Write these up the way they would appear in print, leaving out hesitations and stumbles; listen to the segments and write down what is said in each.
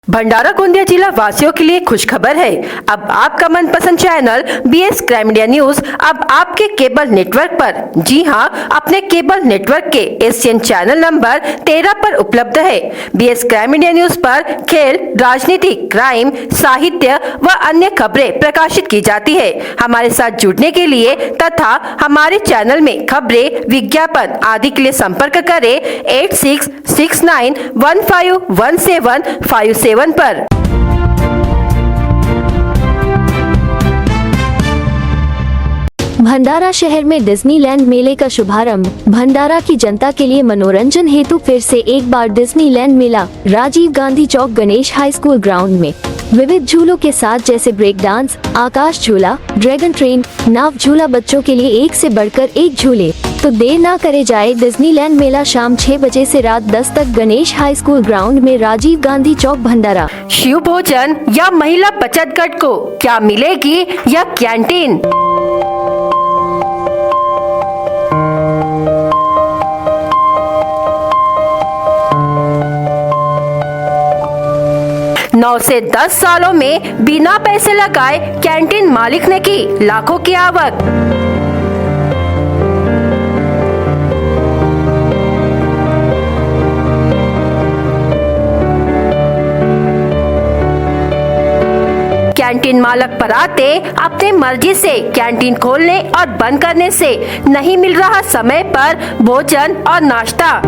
भंडारा गोंदिया जिला वासियों के लिए खुशखबर है। अब आपका मनपसंद channel BS crime media news अब आपके केबल नेटवर्क पर, जी हां, अपने केबल नेटवर्क के एशियन चैनल नंबर 13 पर उपलब्ध है। BS क्राइम मीडिया न्यूज पर खेल, राजनीति, क्राइम, साहित्य व अन्य खबरें प्रकाशित की जाती है। हमारे साथ जुड़ने के लिए तथा हमारे चैनल में खबरें, विज्ञापन आदि के लिए संपर्क करें 8669151757 पर। भंडारा शहर में डिज्नीलैंड मेले का शुभारंभ। भंडारा की जनता के लिए मनोरंजन हेतु फिर से एक बार डिज्नीलैंड मेला राजीव गांधी चौक गणेश हाई स्कूल ग्राउंड में विविध झूलों के साथ जैसे ब्रेक डांस, आकाश झूला, ड्रैगन ट्रेन, नाव झूला, बच्चों के लिए एक से बढ़कर एक झूले। तो देर ना करे जाए, डिज्नीलैंड मेला शाम 6 बजे से रात 10 तक गणेश हाई स्कूल ग्राउंड में राजीव गांधी चौक भंडारा। शिव भोजन या महिला बचत गट को क्या मिलेगी या कैंटीन? नौ से 10 सालों में बिना पैसे लगाए कैंटीन मालिक ने की लाखों की आवक। कैंटीन मालक पर आते अपने मर्जी से कैंटीन खोलने और बंद करने से नहीं मिल रहा समय पर भोजन और नाश्ता।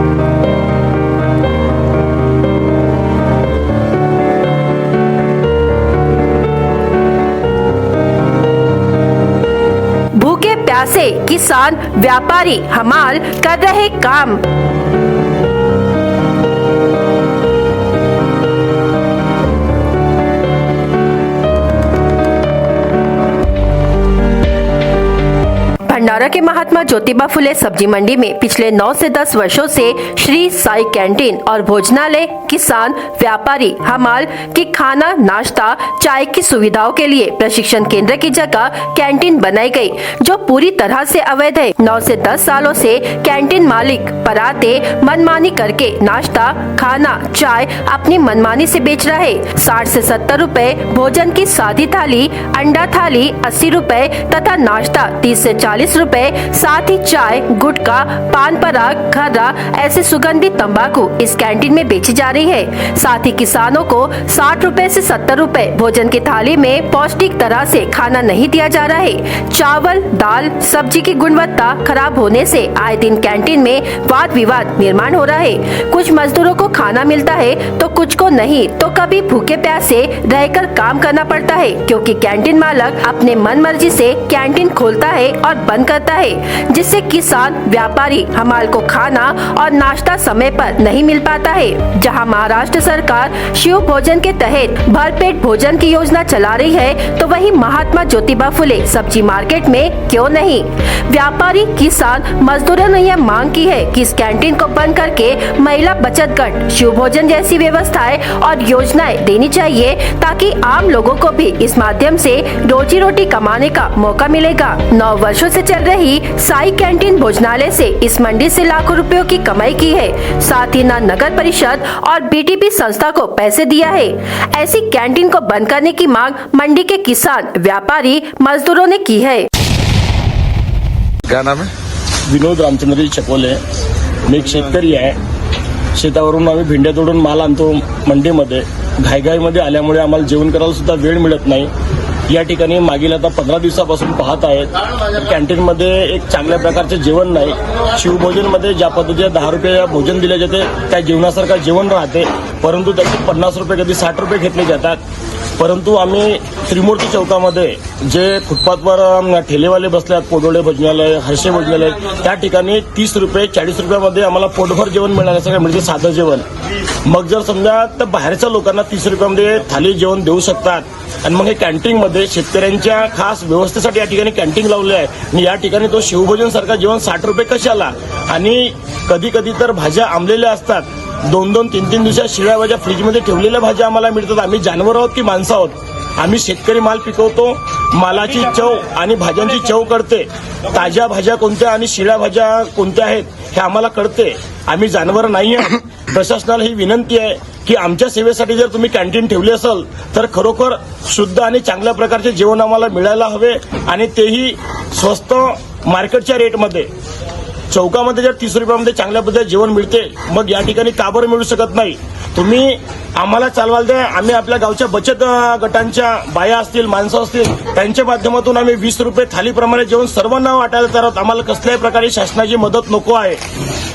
भूखे प्यासे किसान, व्यापारी, हमाल कर रहे काम। भंडारा के महात्मा ज्योतिबा फुले सब्जी मंडी में पिछले 9 से 10 वर्षों से श्री साई कैंटीन और भोजनालय किसान, व्यापारी, हमाल की खाना, नाश्ता, चाय की सुविधाओं के लिए प्रशिक्षण केंद्र की जगह कैंटीन बनाई गई, जो पूरी तरह से अवैध है। 9 से 10 सालों से कैंटीन मालिक पराते मनमानी करके नाश्ता, खाना, चाय अपनी मनमानी से बेच रहा है। 60 से 70 रुपए भोजन की सादी थाली, अंडा थाली 80 रुपए तथा नाश्ता 30 से 40 रुपए, साथ ही चाय, गुटखा, पान पराग, खर्रा ऐसे सुगंधित तंबाकू इस कैंटीन में बेची जा रही है। साथ ही किसानों को 60 रुपए से 70 रुपए भोजन की थाली में पौष्टिक तरह से खाना नहीं दिया जा रहा है। चावल, दाल, सब्जी की गुणवत्ता खराब होने से आए दिन कैंटीन में वाद विवाद निर्माण हो रहा है। कुछ मजदूरों को खाना मिलता है तो कुछ को नहीं, तो कभी भूखे प्यासे रहकर काम करना पड़ता है, क्योंकि कैंटीन मालक अपने मन मर्जी से कैंटीन खोलता है और बंद करता है, जिससे किसान, व्यापारी, हमाल को खाना और नाश्ता समय पर नहीं मिल पाता है। जहां महाराष्ट्र सरकार शिव भोजन के तहत भरपेट भोजन की योजना चला रही है, तो वहीं महात्मा ज्योतिबा फुले सब्जी मार्केट में क्यों नहीं? व्यापारी, किसान, मजदूरों ने यह मांग की है कि इस कैंटीन को बंद करके महिला बचत गट, शिव भोजन जैसी व्यवस्थाएं और योजनाएं देनी चाहिए, ताकि आम लोगों को भी इस माध्यम से रोजी रोटी कमाने का मौका मिलेगा। 9 वर्षों से चल रही साई कैंटीन भोजनालय से इस मंडी से लाखों रुपयों की कमाई की है। साथ ही न नगर परिषद और BTP संस्था को पैसे दिया है। ऐसी कैंटीन को बंद करने की मांग मंडी के किसान, व्यापारी, मजदूरों ने की है। क्या नाम है? विनोद रामचंद्र चकोले। मी एक शेतकरी आहे। शेतावरून आम्ही भेंड्या तोडून माल आणतो मंडीमध्ये। घाईघाईमध्ये आल्यामुळे आम्हाला जेवण करायला सुद्धा वेळ मिळत नाही। या ठिकाणी मागील आता 15 दिवसापासून पाहत आहेत, कॅन्टीनमध्ये एक चांगल्या प्रकारचे जेवण नाही। शिवभोजनमध्ये ज्या पद्धतीने 10 रुपये भोजन दिले जाते त्या जेवणासारखं जेवण राहते, परंतु त्याचे 50 रुपये कधी 60 रुपये घेतले जातात। परंतु आम्ही त्रिमूर्ती चौकामध्ये जे फुटपाथवर ठेलेवाले बसले आहेत, पोडोळे भोजनालय, हर्षे भोजनालय, त्या ठिकाणी 30 रुपये 40 रुपयामध्ये आम्हाला पोटभर जेवण मिळालं, सगळं म्हणजे साधं जेवण। मग जर समजा तर बाहेरच्या लोकांना 30 रुपयामध्ये थाली जेवण देऊ शकतात, आणि मग हे कॅन्टीनमध्ये शेतकऱ्यांच्या खास व्यवस्थेसाठी या ठिकाणी कॅन्टीन लावले आहे, आणि या ठिकाणी तो शिवभोजन सारखा जेवण 60 रुपये कशाला? आणि कधी कधी तर भाज्या आंबलेल्या असतात, 2-2, 3-3 दिवसात शिळ्या भाज्या फ्रीजमध्ये ठेवलेल्या भाज्या आम्हाला मिळतात। आम्ही जानवर आहोत की माणसं आहोत? आम्ही शेतकरी माल पिकवतो, मालाची चव आणि भाज्यांची चव कळते. ताज्या भाज्या कोणत्या आणि शिळ्या भाज्या कोणत्या आहेत हे आम्हाला कळते. आम्ही जानवर नाही आहे. प्रशासनाला ही विनंती आहे की आमच्या सेवेसाठी जर तुम्ही कॅन्टीन ठेवली असेल तर खरोखर शुद्ध आणि चांगल्या प्रकारचे जेवण आम्हाला मिळायला हवे आणि तेही स्वस्त मार्केटच्या रेटमध्ये. चौकामध्ये जर 30 रुपयामध्ये चांगल्या पद्धतीने जेवण मिळते मग या ठिकाणी का बरं मिळू शकत नाही. तुम्ही आम्हाला चालवाल द्या. आम्ही आपल्या गावच्या बचत गटांच्या बाया असतील माणसं असतील त्यांच्या माध्यमातून आम्ही 20 रुपये थालीप्रमाणे जेवण सर्वांना वाटायला तयार आहोत. आम्हाला कसल्याही प्रकारे शासनाची मदत नको आहे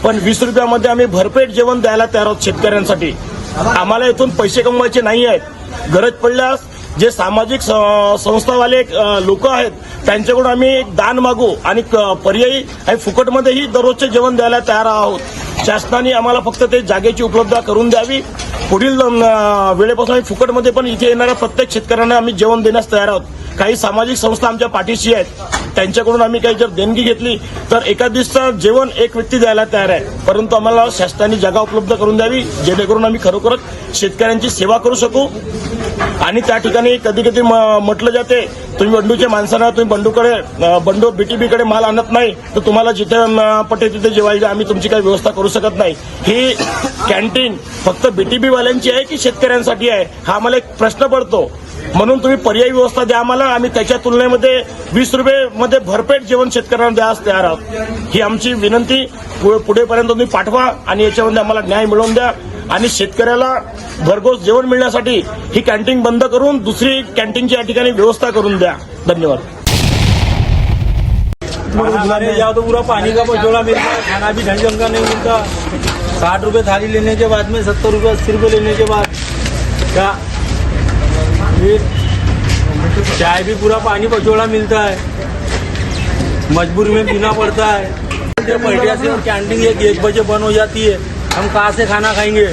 पण 20 रुपयामध्ये आम्ही भरपेट जेवण द्यायला तयार आहोत शेतकऱ्यांसाठी. आम्हाला इथून पैसे कमवायचे नाही आहेत. गरज पडल्यास जे सामाजिक संस्थावाले लोक आहेत त्यांच्याकडून आम्ही एक दान मागू आणि पर्यायी आणि फुकटमध्येही दररोजचे जेवण द्यायला तयार आहोत. शासनाने आम्हाला फक्त ते जागेची उपलब्धता करून द्यावी. पुढील वेळेपासून आम्ही फुकटमध्ये पण इथे येणाऱ्या प्रत्येक शेतकऱ्यांना आम्ही जेवण देण्यास तयार आहोत. काही सामाजिक संस्था आमच्या पाठीशी आहेत त्यांच्याकडून आम्ही काही जर देणगी घेतली तर एका दिवसाचं जेवण एक व्यक्ती द्यायला तयार आहे. परंतु आम्हाला शासनाने जागा उपलब्ध करून द्यावी जेणेकरून आम्ही खरोखरच शेतकऱ्यांची सेवा करू शकू. आणि त्या ठिकाणी कधी कधी म्हटलं जाते तुम्ही बंडूच्या माणसांना तुम्ही बंडू बीटीबीकडे माल आणत नाही तर तुम्हाला जिथे पटे तिथे जेवायला आम्ही तुमची काही व्यवस्था करू शकत नाही. ही कॅन्टीन फक्त बीटीबी वाल्यांची आहे की शेतकऱ्यांसाठी आहे हा आम्हाला एक प्रश्न पडतो. म्हणून तुम्ही पर्यायी व्यवस्था द्या आम्हाला. आम्ही त्याच्या तुलनेमध्ये 20 रुपये भरपेट जेवण शेतकऱ्यांना द्यास तयार आहोत. ही आमची विनंती पुढेपर्यंत तुम्ही पाठवा आणि याच्यामध्ये आम्हाला न्याय मिळवून द्या आणि शेतकऱ्याला भरघोस जेवण मिळण्यासाठी ही कॅन्टीन बंद करून दुसरी कॅन्टीनची या ठिकाणी व्यवस्था करून द्या. धन्यवाद. हमारे यहाँ तो पूरा पानी का बचोड़ा मिलता है, खाना भी ढंग का नहीं मिलता. 60 रुपए थाली लेने के बाद में 70 रुपए 80 रुपए लेने के बाद क्या फिर चाय भी पूरा पानी बचोड़ा मिलता है. मजबूरी में पीना पड़ता है. बढ़िया से कैंटीन 1 बजे बंद हो जाती है. हम कहाँ से खाना खाएंगे,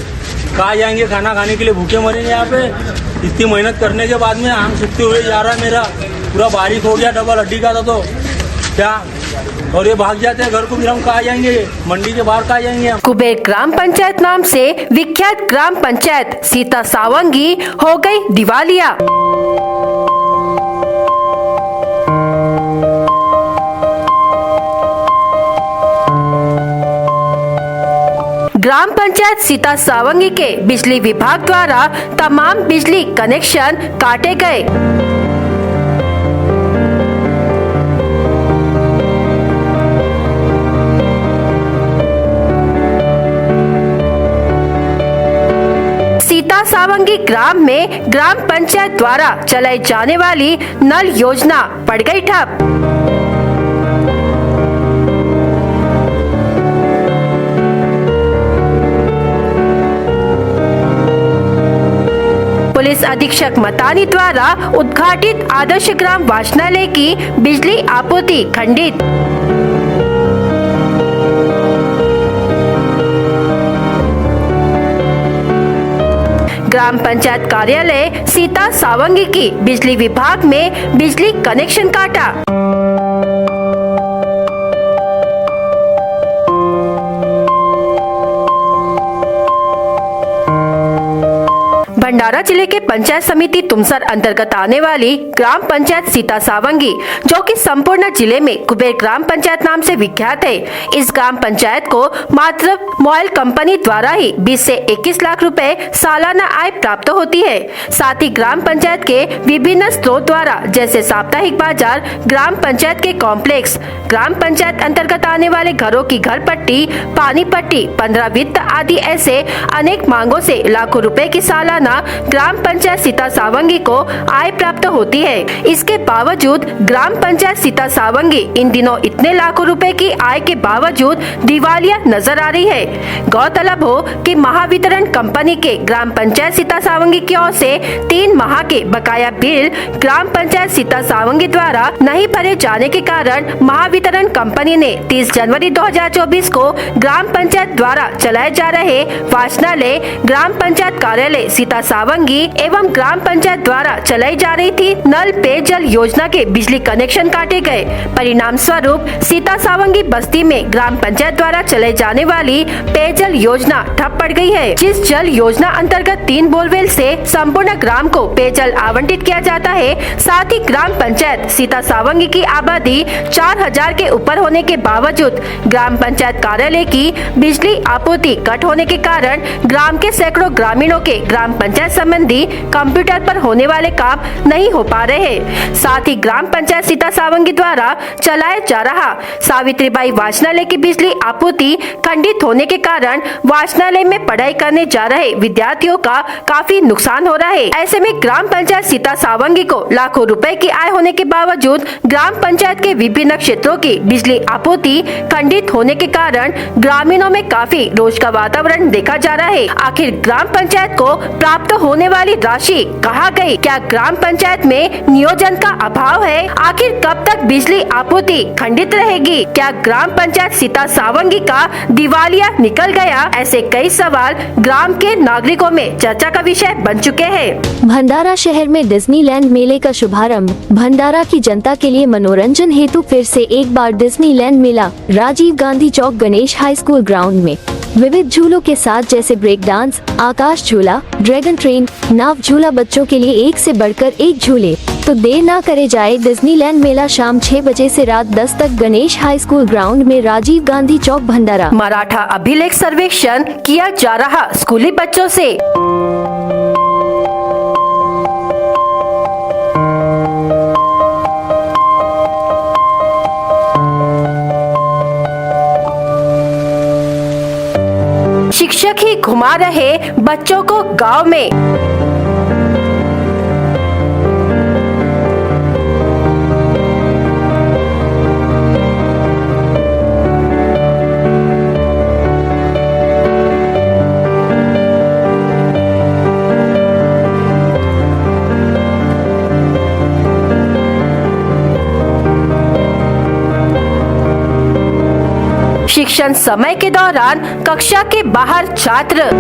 कहाँ जाएंगे खाना खाने के लिए, भूखे मरेंगे यहाँ पे. इतनी मेहनत करने के बाद में आंख सूखते हुए जा रहा है मेरा. पूरा बारीक हो गया, डबल हड्डी का था तो क्या. और ये भाग जाते हैं घर को. फिर हम कहाँ जाएंगे, मंडी के बाहर कहाँ जाएंगे हम. कुबेर ग्राम पंचायत नाम से विख्यात ग्राम पंचायत सीता सावंगी हो गई दिवालिया. ग्राम पंचायत सीता सावंगी के बिजली विभाग द्वारा तमाम बिजली कनेक्शन काटे गए. सीता सावंगी ग्राम में ग्राम पंचायत द्वारा चलाई जाने वाली नल योजना पड़ गई ठप. पुलिस अधीक्षक मतानी द्वारा उद्घाटित आदर्श ग्राम वाचनालय की बिजली आपूर्ति खंडित. ग्राम पंचायत कार्यालय सीता सावंगी की बिजली विभाग में बिजली कनेक्शन काटा. भंडारा जिले के पंचायत समिति तुमसर अंतर्गत आने वाली ग्राम पंचायत सीता सावंगी जो कि संपूर्ण जिले में कुबेर ग्राम पंचायत नाम से विख्यात है. इस ग्राम पंचायत को मात्र मोबाइल कंपनी द्वारा ही 20 से 21 लाख रुपए सालाना आय प्राप्त होती है. साथ ही ग्राम पंचायत के विभिन्न स्रोत द्वारा जैसे साप्ताहिक बाजार, ग्राम पंचायत के कॉम्प्लेक्स, ग्राम पंचायत अंतर्गत आने वाले घरों की घर पट्टी, पानी पट्टी, 15 वित्त आदि ऐसे अनेक मांगों से लाखों रुपए की सालाना ग्राम पंचायत सीता सावंगी को आय प्राप्त होती है. इसके बावजूद ग्राम पंचायत सीता सावंगी इन दिनों इतने लाखों रुपए की आय के बावजूद दिवालिया नजर आ रही है. गौरतलब हो कि महावितरण कंपनी के ग्राम पंचायत सीता सावंगी की ओर से 3 माह के बकाया बिल ग्राम पंचायत सीता सावंगी द्वारा नहीं भरे जाने के कारण महावितरण कंपनी ने 30 जनवरी 2024 को ग्राम पंचायत द्वारा चलाए जा रहे वाचनालय ग्राम पंचायत कार्यालय सीता सावंगी एवं ग्राम पंचायत द्वारा चलाई जा रही थी नल पेयजल योजना के बिजली कनेक्शन काटे गए। परिणाम स्वरूप सीता सावंगी बस्ती में ग्राम पंचायत द्वारा चलाई जाने वाली पेयजल योजना ठप पड़ गई है। जिस जल योजना अंतर्गत 3 बोरवेल से संपूर्ण ग्राम को पेयजल आवंटित किया जाता है, साथ ही ग्राम पंचायत सीता सावंगी की आबादी 4000 के ऊपर होने के बावजूद ग्राम पंचायत कार्यालय की बिजली आपूर्ति कट होने के कारण ग्राम के सैकड़ों ग्रामीणों के ग्राम पंचायत संबंधी कंप्यूटर पर होने वाले काम नहीं हो पा रहे हैं। साथ ही ग्राम पंचायत सीता सावंगी द्वारा चलाया जा रहा सावित्रीबाई वाचनालय की बिजली आपूर्ति खंडित होने के कारण वाचनालय में पढ़ाई करने जा रहे विद्यार्थियों का काफी नुकसान हो रहा है। ऐसे में ग्राम पंचायत सीता सावंगी को लाखों रुपए की आय होने के बावजूद ग्राम पंचायत के विभिन्न क्षेत्रों की बिजली आपूर्ति खंडित होने के कारण ग्रामीणों में काफी रोष का वातावरण देखा जा रहा है। आखिर ग्राम पंचायत को प्राप्त होने वाली राशि कहाँ गई? क्या ग्राम पंचायत में नियोजन का अभाव है? आखिर कब तक बिजली आपूर्ति खंडित रहेगी? क्या ग्राम पंचायत सीता सावंगी का दिवालिया निकल गया? ऐसे कई सवाल ग्राम के नागरिकों में चर्चा का विषय बन चुके हैं। भंडारा शहर में डिज्नीलैंड मेले का शुभारंभ। भंडारा की जनता के लिए मनोरंजन हेतु फिर से एक बार डिज्नीलैंड मेला राजीव गांधी चौक गणेश हाई स्कूल ग्राउंड में विविध झूलों के साथ जैसे ब्रेक डांस, आकाश झूला, ड्रैगन ट्रेन, नाव झूला, बच्चों के लिए एक से बढ़कर एक झूले। तो देर ना करे जाए, डिज्नीलैंड मेला शाम 6 बजे से रात 10 तक गणेश हाई स्कूल ग्राउंड में राजीव गांधी चौक भंडारा। मराठा अभिलेख सर्वेक्षण किया जा रहा स्कूली बच्चों से। शिक्षक ही घुमा रहे बच्चों को गांव में। शिक्षण समय के दौरान कक्षा के बाहर छात्र।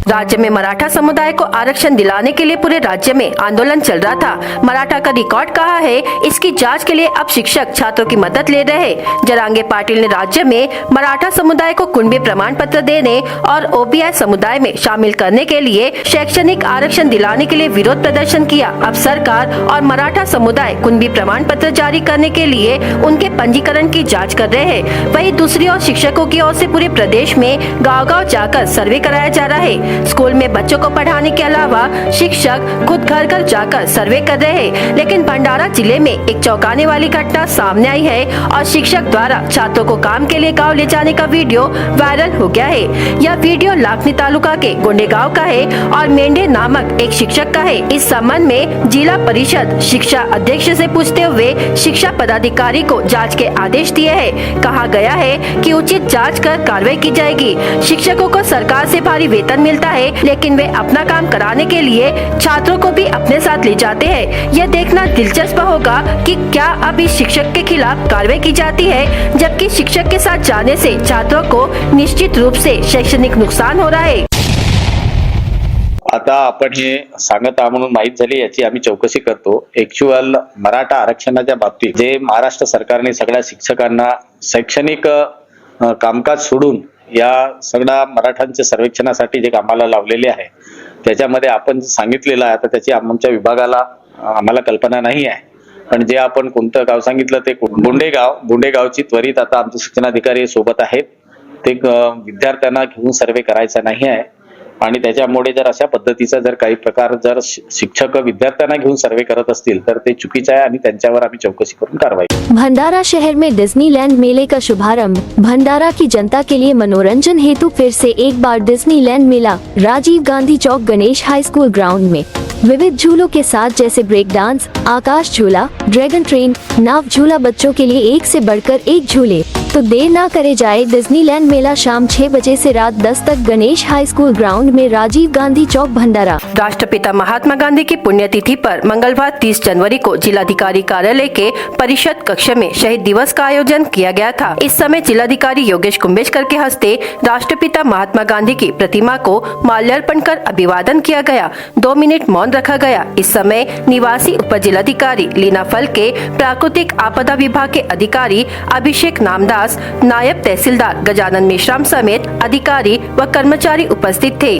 राज्य में मराठा समुदाय को आरक्षण दिलाने के लिए पूरे राज्य में आंदोलन चल रहा था। मराठा का रिकॉर्ड कहा है, इसकी जांच के लिए अब शिक्षक छात्रों की मदद ले रहे हैं। जरांगे पाटिल ने राज्य में मराठा समुदाय को कुणबी प्रमाण पत्र देने और ओबीसी समुदाय में शामिल करने के लिए शैक्षणिक आरक्षण दिलाने के लिए विरोध प्रदर्शन किया। अब सरकार और मराठा समुदाय कुणबी प्रमाण पत्र जारी करने के लिए उनके पंजीकरण की जाँच कर रहे हैं। वही दूसरी ओर शिक्षकों की ओर से पूरे प्रदेश में गाँव-गाँव जाकर सर्वे कराया जा रहा है। स्कूल में बच्चों को पढ़ाने के अलावा शिक्षक खुद घर घर जाकर सर्वे कर रहे हैं। लेकिन भंडारा जिले में एक चौंकाने वाली घटना सामने आई है और शिक्षक द्वारा छात्रों को काम के लिए गांव ले जाने का वीडियो वायरल हो गया है। यह वीडियो लाखनी तालुका के गोंडे गाँव का है और मेंढे नामक एक शिक्षक का है। इस संबंध में जिला परिषद शिक्षा अध्यक्ष से पूछते हुए शिक्षा पदाधिकारी को जाँच के आदेश दिए है। कहा गया है कि उचित जाँच कर कार्रवाई की जाएगी। शिक्षकों को सरकार से भारी वेतन मिलता है, लेकिन वे अपना काम कराने के लिए छात्रों को भी अपने साथ ले जाते हैं। यह देखना दिलचस्प होगा कि क्या अब इस शिक्षक के खिलाफ कार्रवाई की जाती है, जबकि शिक्षक के साथ जाने से छात्रों को निश्चित रूप से शैक्षणिक नुकसान हो रहा है। आता आपण हे सांगत आहात म्हणून माहीत झाली, याची आम्ही चौकशी करतो। ऍक्च्युअल मराठा आरक्षणाच्या बाबतीत जे महाराष्ट्र सरकारने सगळ्या शिक्षकांना शैक्षणिक कामकाज सोडून या सगळ्या मराठांच्या सर्वेक्षणासाठी जे कामाला लावलेले आहे, त्याच्यामध्ये आपण सांगितलेलं आहे, आता त्याची आमच्या विभागाला आम्हाला कल्पना नाही आहे, पण जे आपण कोणतं गाव सांगितलं ते बुंडेगावची त्वरित आता आमचे शिक्षणाधिकारी सोबत आहेत, ते विद्यार्थ्यांना घेऊन सर्वे करायचा नाही आहे आणि त्याच्यामुळे जर अशा पद्धतीचा जर काही प्रकार जर शिक्षक विद्यार्थ्यांना घेऊन सर्वे करत असतील तर ते चुकीचं आहे आणि त्यांच्यावर आम्ही चौकशी करून कारवाई। भंडारा शहर में डिज्नीलैंड मेले का शुभारंभ। भंडारा की जनता के लिए मनोरंजन हेतु फिर से एक बार डिज्नीलैंड मेला राजीव गांधी चौक गणेश हाई स्कूल ग्राउंड में विविध झूलों के साथ जैसे ब्रेक डांस, आकाश झूला, ड्रैगन ट्रेन, नाव झूला, बच्चों के लिए एक से बढ़कर एक झूले। तो देर ना करे, जाए डिज्नीलैंड मेला शाम 6 बजे से रात 10 तक गणेश हाई स्कूल ग्राउंड में, राजीव गांधी चौक, भंडारा। राष्ट्रपिता महात्मा गांधी की पुण्यतिथि पर मंगलवार 30 जनवरी को जिलाधिकारी कार्यालय के परिषद कक्ष में शहीद दिवस का आयोजन किया गया था। इस समय जिलाधिकारी योगेश कुंभेजकर के हस्ते राष्ट्रपिता महात्मा गांधी की प्रतिमा को माल्यार्पण कर अभिवादन किया गया। 2 मिनट मौन रखा गया। इस समय निवासी उप जिलाधिकारी लीना फलके, प्राकृतिक आपदा विभाग के अधिकारी अभिषेक नामदास, नायब तहसीलदार गजानन मेश्राम समेत अधिकारी व कर्मचारी उपस्थित थे।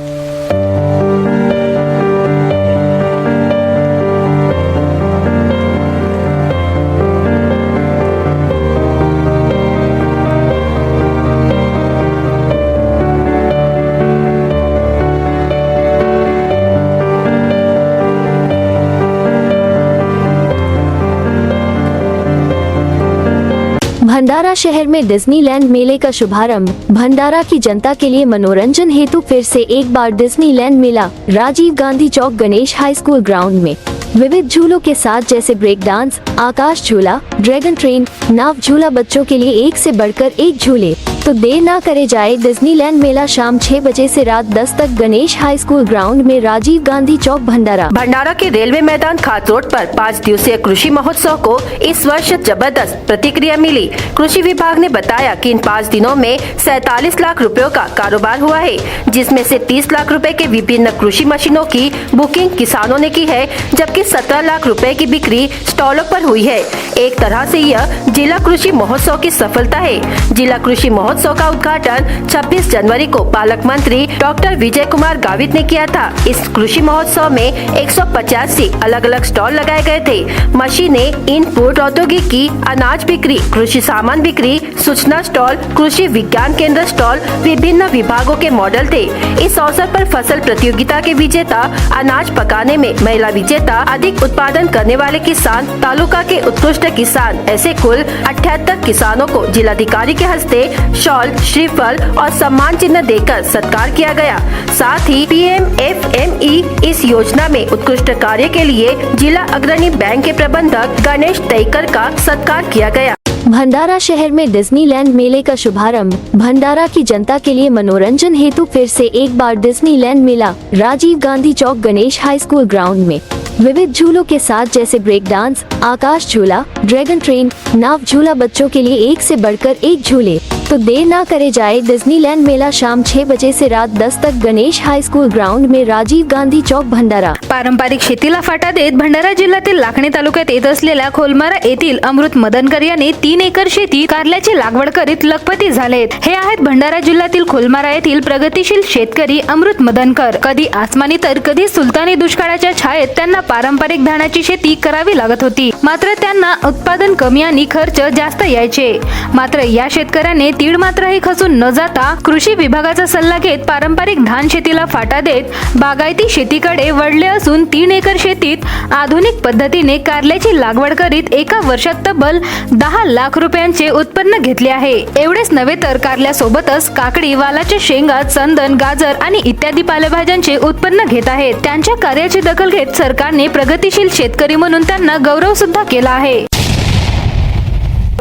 भंडारा शहर में डिज्नीलैंड मेले का शुभारंभ। भंडारा की जनता के लिए मनोरंजन हेतु फिर से एक बार डिज्नीलैंड मेला, राजीव गांधी चौक, गणेश हाई स्कूल ग्राउंड में। विविध झूलों के साथ जैसे ब्रेक डांस, आकाश झूला, ड्रैगन ट्रेन, नाव झूला, बच्चों के लिए एक से बढ़कर एक झूले। तो देर ना करे, जाए डिज्नीलैंड मेला शाम 6 बजे से रात 10 तक गणेश हाई स्कूल ग्राउंड में, राजीव गांधी चौक, भंडारा। भंडारा के रेलवे मैदान खात रोड पर 5 दिवसीय कृषि महोत्सव को इस वर्ष जबरदस्त प्रतिक्रिया मिली। कृषि विभाग ने बताया कि इन 5 दिनों में 47 लाख रुपयों का कारोबार हुआ है, जिसमें से 30 लाख रुपए के विभिन्न कृषि मशीनों की बुकिंग किसानों ने की है, जबकि 17 लाख रुपए की बिक्री स्टॉलों पर हुई है। एक तरह से यह जिला कृषि महोत्सव की सफलता है। जिला कृषि महोत्सव का उद्घाटन 26 जनवरी को पालक मंत्री डॉक्टर विजय कुमार गावित ने किया था। इस कृषि महोत्सव में 185 अलग अलग स्टॉल लगाए गए थे। मशीनें, इनपुट, प्रौद्योगिकी, अनाज बिक्री, कृषि सामान बिक्री, सूचना स्टॉल, कृषि विज्ञान केंद्र स्टॉल, विभिन्न विभागों के मॉडल थे। इस अवसर पर फसल प्रतियोगिता के विजेता, अनाज पकाने में महिला विजेता, अधिक उत्पादन करने वाले किसान, तालुका के उत्कृष्ट किसान, ऐसे कुल 78 किसानों को जिलाधिकारी के हस्ते शॉल, श्रीफल और सम्मान चिन्ह देकर सत्कार किया गया। साथ ही PMFME इस योजना में उत्कृष्ट कार्य के लिए जिला अग्रणी बैंक के प्रबंधक गणेश तैकर का सत्कार किया गया। भंडारा शहर में डिज्नीलैंड मेले का शुभारंभ। भंडारा की जनता के लिए मनोरंजन हेतु फिर से एक बार डिज्नीलैंड मेला, राजीव गांधी चौक, गणेश हाई स्कूल ग्राउंड में। विविध झूलों के साथ जैसे ब्रेक डांस, आकाश झूला, ड्रैगन ट्रेन, नाव झूला, बच्चों के लिए एक से बढ़कर एक झूले। तो देर ना करे, जाए डिज्नीलैंड मेला शाम 6 बजे से रात 10 तक गणेश हाई स्कूल ग्राउंड में, राजीव गांधी चौक, भंडारा। पारंपरिक शेतीला फाटा देत भंडारा जिल्ह्यातील लाखणी तालुक्यात येत असलेल्या खोलमारा येथील अमृत मदनकर यांनी 3 एकर शेतीत कारल्याची लागवड करीत लखपती झालेत। हे आहेत भंडारा जिल्ह्यातील खोलमारा येथील प्रगतिशील शेतकरी अमृत मदनकर। कधी आसमानी तर कधी सुलतानी दुष्काळाच्या छायेत त्यांना पारंपरिक धानाची शेती करावी लागत होती, मात्र त्यांना उत्पादन कमी आणि खर्च जास्त यायचे। मात्र या शेतकऱ्याने तीड मात्रही खचून न जाता कृषी विभागाचा सल्ला घेत पारंपरिक धान शेतीला फाटा देत बागायती शेतीकडे वळले असून 3 एकर शेतीत आधुनिक पद्धतीने कारल्याची लागवड करीत एका वर्षात तब्बल 10 लाख रुपयांचे उत्पन्न घेतले आहे। एवढेच नव्हे तर कारल्यासोबतच काकडी, वालाच्या शेंगा, चंदन, गाजर आणि इत्यादी पालेभाज्यांचे उत्पन्न घेत आहेत। त्यांच्या कार्याची दखल घेत सरकारने प्रगतिशील शेतकरी म्हणून त्यांना गौरव सुद्धा केला आहे।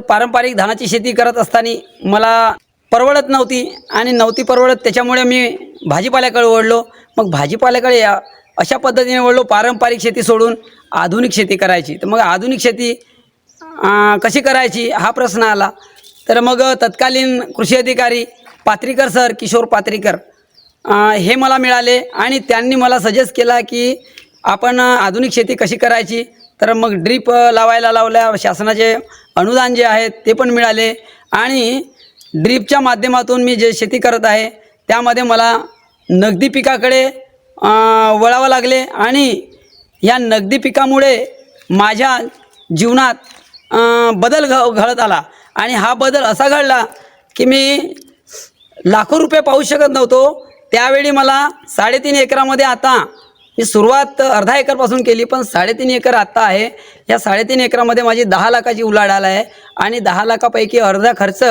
पारंपरिक धानाची शेती करत असताना मला परवडत नव्हती आणि नव्हती परवडत, त्याच्यामुळे मी भाजीपाल्याकडे वळलो। मग भाजीपाल्याकडे अशा पद्धतीने वळलो, पारंपरिक शेती सोडून आधुनिक शेती करायची। तर मग आधुनिक शेती कशी करायची हा प्रश्न आला। तर मग तत्कालीन कृषी अधिकारी पात्रीकर सर, किशोर पात्रीकर हे मला मिळाले आणि त्यांनी मला सजेस्ट केला की आपण आधुनिक शेती कशी करायची। तर मग ड्रीप लावायला लावल्या, शासनाचे अनुदान जे आहेत ते पण मिळाले आणि ड्रीपच्या माध्यमातून मी जे शेती करत आहे त्यामध्ये मला नगदी पिकाकडे वळावं लागले आणि या नगदी पिकामुळे माझ्या जीवनात बदल घडत आला आणि हा बदल असा घडला की मी लाखो रुपये पाहू शकत नव्हतो। त्यावेळी मला 3.5 एकरामध्ये आता मी सुरुवात अर्धा एकरपासून केली, पण 3.5 एकर आता आहे। या 3.5 एकरामध्ये माझी 10 लाखाची उलाढाल आहे आणि 10 लाखापैकी अर्धा खर्च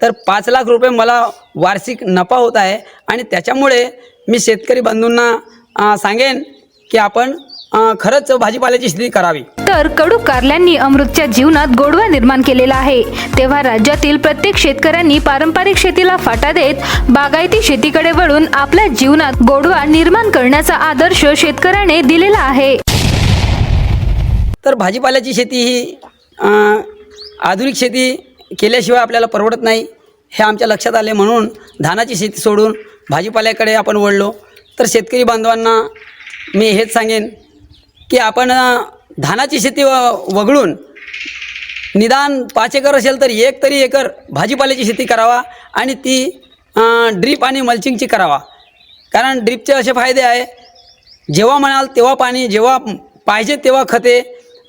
तर 5 लाख रुपये मला वार्षिक नफा होत आहे। आणि त्याच्यामुळे मी शेतकरी बंधूंना सांगेन की आपण खरंच भाजीपाल्याची शेती करावी. तर कडू कारल्यांनी अमृतच्या जीवनात गोडवा निर्माण केलेला आहे. तेव्हा राज्यातील प्रत्येक शेतकऱ्यांनी पारंपरिक शेतीला फाटा देत बागायती शेतीकडे वळून आपल्या जीवनात गोडवा निर्माण करण्याचा आदर्श शेतकऱ्याने दिलेला आहे. तर भाजीपाल्याची शेती ही आधुनिक शेती केल्याशिवाय आपल्याला परवडत नाही हे आमच्या लक्षात आले, म्हणून धानाची शेती सोडून भाजीपाल्याकडे आपण वळलो. तर शेतकरी बांधवांना मी हेच सांगेन की आपण धानाची शेती वगळून निदान 5 एकर असेल तर 1 तरी एकर भाजीपाल्याची शेती करावा आणि ती ड्रीप आणि मल्चिंगची करावा. कारण ड्रीपचे असे फायदे आहे, जेव्हा म्हणाल तेव्हा पाणी, जेव्हा पाहिजे तेव्हा खते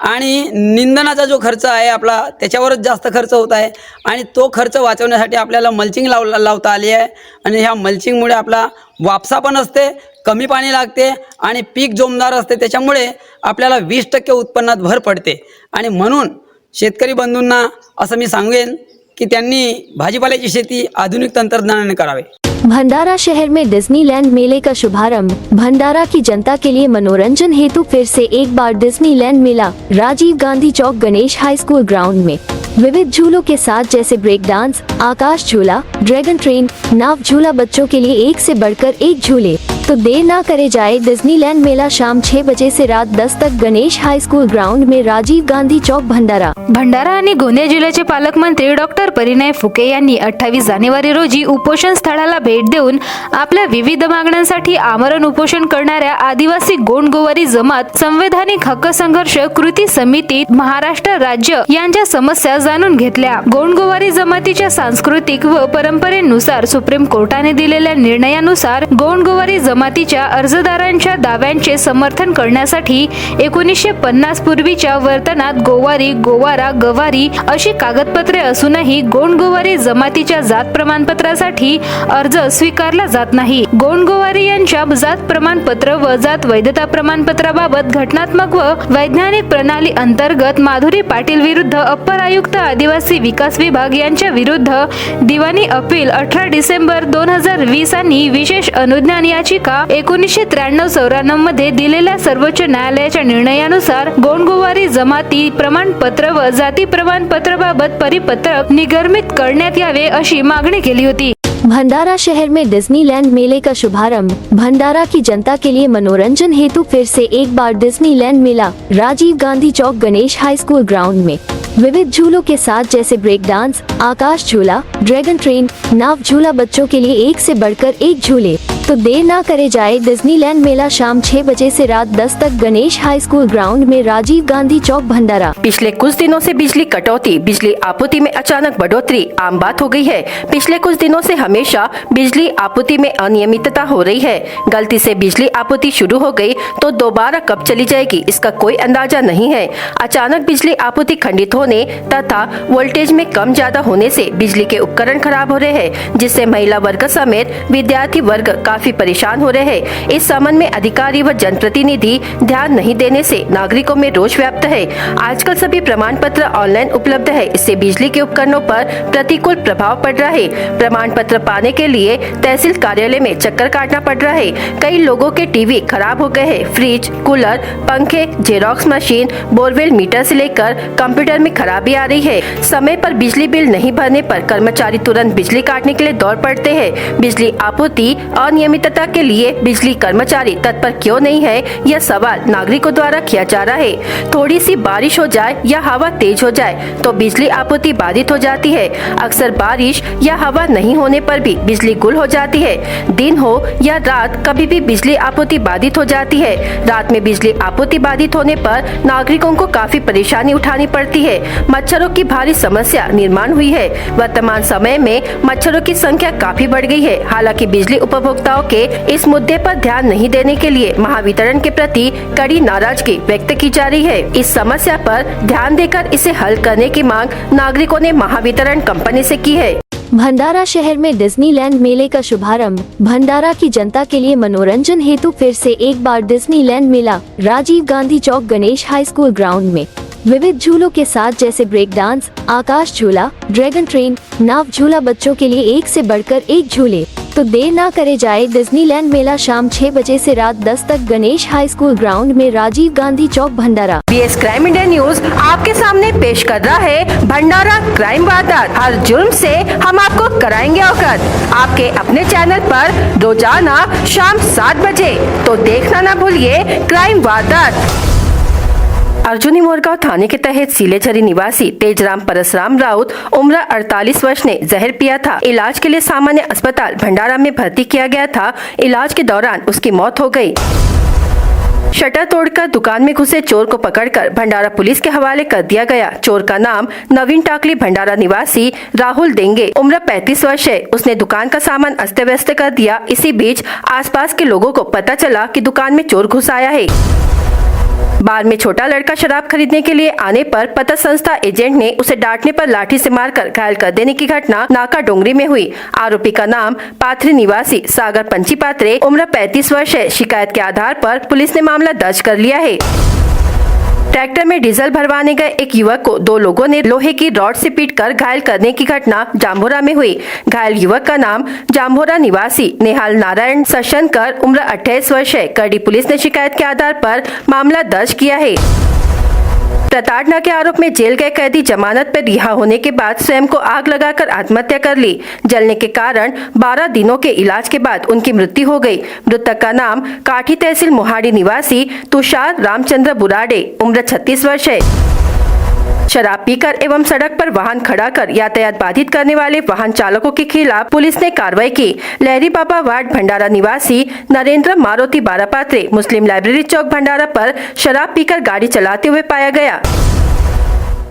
आणि निंदनाचा जो खर्च आहे आपला त्याच्यावरच जास्त खर्च होत आहे आणि तो खर्च वाचवण्यासाठी आपल्याला मल्चिंग लावता आली आहे. आणि ह्या मल्चिंगमुळे आपला वापसा पण असते, कमी पाणी लागते आणि पीक जोमदार असते. त्याच्यामुळे आपल्याला 20% उत्पन्नात भर पडते. आणि म्हणून शेतकरी बंधूंना असं मी सांगेन की त्यांनी भाजीपाल्याची शेती आधुनिक तंत्रज्ञानाने करावे. भंडारा शहर में डिज्नीलैंड मेले का शुभारंभ. भंडारा की जनता के लिए मनोरंजन हेतु फिर से एक बार डिज्नीलैंड मेला राजीव गांधी चौक गणेश हाई स्कूल ग्राउंड में विविध झूलों के साथ जैसे ब्रेक डांस, आकाश झूला, ड्रैगन ट्रेन, नाव झूला, बच्चों के लिए एक से बढ़कर एक झूले. तो देर ना करे जाए, डिज्नीलैंड मेला शाम 6 बजे से रात 10 तक गणेश हाई स्कूल ग्राउंड में राजीव गांधी चौक भंडारा. भंडारा आणि गोंदिया जिल्ह्याचे पालकमंत्री डॉक्टर परिणय फुके यांनी 28 जानेवारी रोजी उपोषण स्थळाला भेट देऊन आपल्या विविध मागण्यांसाठी आमरण उपोषण करणाऱ्या आदिवासी गोंडगोवारी जमात संवैधानिक हक्क संघर्ष कृती समिती महाराष्ट्र राज्य यांच्या समस्या जाणून घेतल्या. गोंडगोवारी जमातीच्या सांस्कृतिक व परंपरेनुसार सुप्रीम कोर्टाने दिलेल्या निर्णयानुसार गोंडगोवारी जमातीच्या अर्जदारांच्या दाव्यांचे समर्थन करण्यासाठी 1950 पूर्वीच्या वर्तनात गोवारी, गोवारा, गवारी अशी कागदपत्रे असूनही गोंडगोवारी जमातीच्या जात प्रमाणपत्रासाठी अर्ज स्वीकारला जात नाही. गोंडगोवारी यांच्या जात प्रमाणपत्र व जात वैधता प्रमाणपत्राबाबत घटनात्मक व वैज्ञानिक प्रणाली अंतर्गत माधुरी पाटील विरुद्ध अप्पर आयुक्त आदिवासी विकास विभाग यांच्या विरुद्ध दिवाणी अपील 18 डिसेंबर 2020 आणि विशेष अनुज्ञान याचिका 1993-94 मध्ये दिलेल्या सर्वोच्च न्यायालयाच्या निर्णयानुसार गोंडगोवारी जमाती प्रमाणपत्र व जाती प्रमाणपत्राबाबत परिपत्रक निर्गमित करण्यात यावे अशी मागणी केली होती. भंडारा शहर में डिज्नीलैंड मेले का शुभारंभ. भंडारा की जनता के लिए मनोरंजन हेतु फिर से एक बार डिज्नीलैंड मेला राजीव गांधी चौक गणेश हाई स्कूल ग्राउंड में विविध झूलों के साथ जैसे ब्रेक डांस, आकाश झूला, ड्रैगन ट्रेन, नाव झूला, बच्चों के लिए एक से बढ़कर एक झूले. तो देर ना करे जाए, डिज्नीलैंड मेला शाम 6 बजे से रात 10 तक गणेश हाई स्कूल ग्राउंड में राजीव गांधी चौक भंडारा. पिछले कुछ दिनों से बिजली कटौती, बिजली आपूर्ति में अचानक बढ़ोतरी आम बात हो गई है. पिछले कुछ दिनों से हमेशा बिजली आपूर्ति में अनियमितता हो रही है. गलती से बिजली आपूर्ति शुरू हो गई तो दोबारा कब चली जाएगी इसका कोई अंदाजा नहीं है. अचानक बिजली आपूर्ति खंडित होने तथा वोल्टेज में कम ज्यादा होने से बिजली के उपकरण खराब हो रहे हैं, जिससे महिला वर्ग समेत विद्यार्थी वर्ग काफी परेशान हो रहे हैं. इस संबंध में अधिकारी व जनप्रतिनिधि ध्यान नहीं देने से नागरिकों में रोष व्याप्त है. आजकल सभी प्रमाण पत्र ऑनलाइन उपलब्ध है, इससे बिजली के उपकरणों पर प्रतिकूल प्रभाव पड़ रहा है. प्रमाण पत्र पाने के लिए तहसील कार्यालय में चक्कर काटना पड़ रहा है. कई लोगों के टीवी खराब हो गए हैं. फ्रिज, कूलर, पंखे, जेरोक्स मशीन, बोरवेल मीटर से लेकर कंप्यूटर में खराबी आ रही है. समय पर बिजली बिल नहीं भरने पर कर्मचारी तुरंत बिजली काटने के लिए दौड़ पड़ते हैं. बिजली आपूर्ति अनियमितता के लिए बिजली कर्मचारी तत्पर क्यों नहीं है, यह सवाल नागरिकों द्वारा किया जा रहा है. थोड़ी सी बारिश हो जाए या हवा तेज हो जाए तो बिजली आपूर्ति बाधित हो जाती है. अक्सर बारिश या हवा नहीं होने पर भी बिजली गुल हो जाती है. दिन हो या रात कभी भी बिजली आपूर्ति बाधित हो जाती है. रात में बिजली आपूर्ति बाधित होने पर नागरिकों को काफी परेशानी उठानी पड़ती है. मच्छरों की भारी समस्या निर्माण हुई है. वर्तमान समय में मच्छरों की संख्या काफी बढ़ गई है. हालांकि बिजली उपभोक्ताओं के इस मुद्दे पर ध्यान नहीं देने के लिए महावितरण के प्रति कड़ी नाराजगी व्यक्त की जा रही है. इस समस्या पर ध्यान देकर इसे हल करने की मांग नागरिकों ने महावितरण कंपनी से की है. भंडारा शहर में डिज्नीलैंड मेले का शुभारंभ. भंडारा की जनता के लिए मनोरंजन हेतु फिर से एक बार डिज्नीलैंड मेला राजीव गांधी चौक गणेश हाई स्कूल ग्राउंड में विविध झूलों के साथ जैसे ब्रेक डांस, आकाश झूला, ड्रैगन ट्रेन, नाव झूला, बच्चों के लिए एक से बढ़कर एक झूले. तो देर ना करे जाए। डिज्नीलैंड मेला शाम 6 बजे से रात 10 तक गणेश हाई स्कूल ग्राउंड में, राजीव गांधी चौक, भंडारा। BS क्राइम इंडिया न्यूज आपके सामने पेश कर रहा है भंडारा क्राइम वारदात। हर जुर्म से हम आपको कराएंगे अवगत। आपके अपने चैनल पर रोजाना शाम 7 बजे, तो देखना ना भूलिए क्राइम वारदात। अर्जुनी मोरगांव थाने के तहत सीलेझरी निवासी तेजराम परसराम राउत उम्र 48 वर्ष ने जहर पिया था। इलाज के लिए सामान्य अस्पताल भंडारा में भर्ती किया गया था। इलाज के दौरान उसकी मौत हो गई। शटर तोड़कर दुकान में घुसे चोर को पकड़कर भंडारा पुलिस के हवाले कर दिया गया। चोर का नाम नवीन टाकली भंडारा निवासी राहुल देंगे, उम्र 35 वर्ष है। उसने दुकान का सामान अस्त व्यस्त कर दिया। इसी बीच आसपास के लोगों को पता चला कि दुकान में चोर घुस आया है। बार में छोटा लड़का शराब खरीदने के लिए आने पर पता संस्था एजेंट ने उसे डांटने पर लाठी से मारकर घायल कर देने की घटना नाका डोंगरी में हुई। आरोपी का नाम पाथरी निवासी सागर पंची पात्रे, उम्र 35 वर्ष है। शिकायत के आधार पर पुलिस ने मामला दर्ज कर लिया है। ट्रैक्टर में डीजल भरवाने गए एक युवक को 2 लोगों ने लोहे की रॉड से पीटकर घायल करने की घटना जाम्भोरा में हुई। घायल युवक का नाम जाम्भोरा निवासी नेहाल नारायण सशनकर, उम्र 28 वर्ष है। करडी पुलिस ने शिकायत के आधार पर मामला दर्ज किया है। प्रताड़ना के आरोप में जेल गए कैदी जमानत पर रिहा होने के बाद स्वयं को आग लगाकर आत्महत्या कर ली। जलने के कारण 12 दिनों के इलाज के बाद उनकी मृत्यु हो गई। मृतक का नाम काठी तहसील मोहाड़ी निवासी तुषार रामचंद्र बुराडे, उम्र 36 वर्ष है। शराब पीकर एवं सड़क पर वाहन खड़ा कर यातायात बाधित करने वाले वाहन चालकों के खिलाफ पुलिस ने कार्रवाई की। लहरी बाबा वार्ड भंडारा निवासी नरेंद्र मारुति बारापात्रे मुस्लिम लाइब्रेरी चौक भंडारा पर शराब पीकर गाड़ी चलाते हुए पाया गया।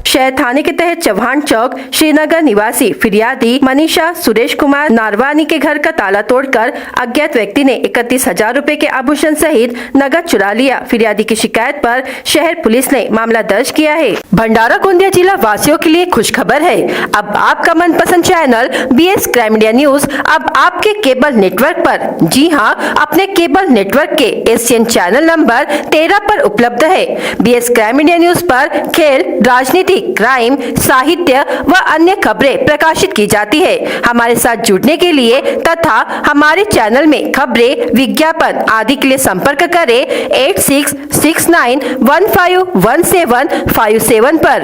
शहर थाने के तहत चौहान चौक श्रीनगर निवासी फिरियादी मनीषा सुरेश कुमार नारवानी के घर का ताला तोड़कर अज्ञात व्यक्ति ने 31,000 रुपए के आभूषण सहित नगद चुरा लिया। फिरियादी की शिकायत पर शहर पुलिस ने मामला दर्ज किया है। भंडारा गोंदिया जिला वासियों के लिए खुशखबर है। अब आपका मनपसंद channel BS crime India news अब आपके केबल नेटवर्क पर, जी हाँ, अपने केबल नेटवर्क के एशियन चैनल नंबर 13 पर उपलब्ध है। BS क्राइम इंडिया न्यूज पर खेल, राजनीति, क्राइम, साहित्य व अन्य खबरें प्रकाशित की जाती है। हमारे साथ जुड़ने के लिए तथा हमारे चैनल में खबरें, विज्ञापन आदि के लिए संपर्क करें 8669151757 पर।